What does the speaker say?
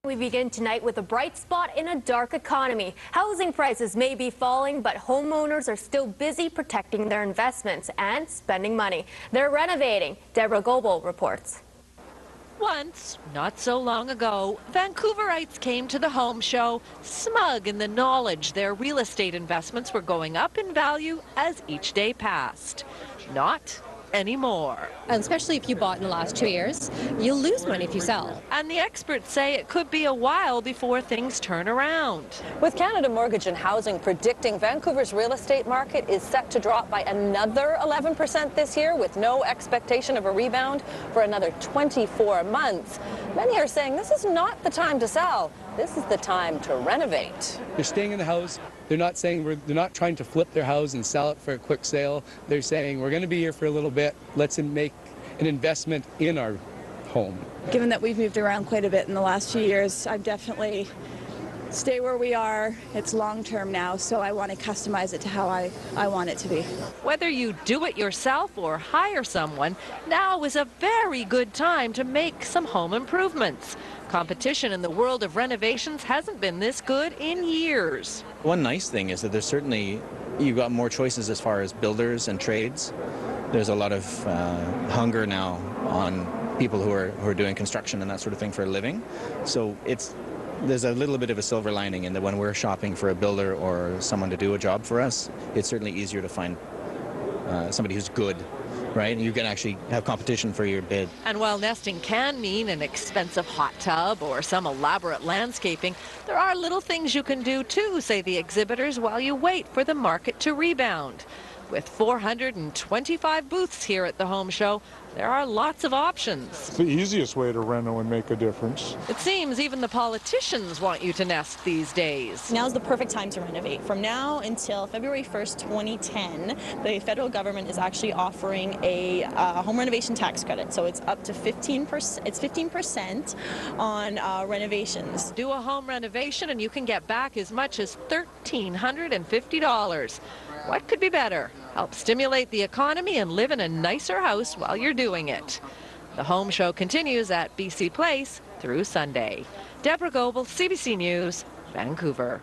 We begin tonight with a bright spot in a dark economy. Housing prices may be falling, but homeowners are still busy protecting their investments and spending money. They're renovating. Deborah Goebel reports. Once, not so long ago, Vancouverites came to the home show smug in the knowledge their real estate investments were going up in value as each day passed. Not anymore. And especially if you bought in the last 2 years, you'll lose money if you sell. And the experts say it could be a while before things turn around. With Canada Mortgage and Housing predicting Vancouver's real estate market is set to drop by another 11% this year with no expectation of a rebound for another 24 months. Many are saying this is not the time to sell. This is the time to renovate. They're staying in the house. They're not saying they're not trying to flip their house and sell it for a quick sale. They're saying we're going to be here for a little bit. Let's make an investment in our home. Given that we've moved around quite a bit in the last few years, I've definitely stay where we are. It's long term now, so I want to customize it to how I want it to be. Whether you do it yourself or hire someone, now is a very good time to make some home improvements. Competition in the world of renovations hasn't been this good in years. One nice thing is that there's certainly, you've got more choices as far as builders and trades. There's a lot of hunger now on people who are doing construction and that sort of thing for a living. So there's a little bit of a silver lining in that when we're shopping for a builder or someone to do a job for us, it's certainly easier to find somebody who's good, right? You can actually have competition for your bid. And while nesting can mean an expensive hot tub or some elaborate landscaping, there are little things you can do too, say the exhibitors, while you wait for the market to rebound. With 425 booths here at the home show, there are lots of options. It's the easiest way to reno and make a difference. It seems even the politicians want you to nest these days. Now's the perfect time to renovate. From now until February 1st, 2010, the federal government is actually offering a home renovation tax credit. So it's up to 15%. It's 15% on renovations. Do a home renovation and you can get back as much as $1,350. What could be better? Help stimulate the economy and live in a nicer house while you're doing it. The home show continues at BC Place through Sunday. Deborah Goebel, CBC News, Vancouver.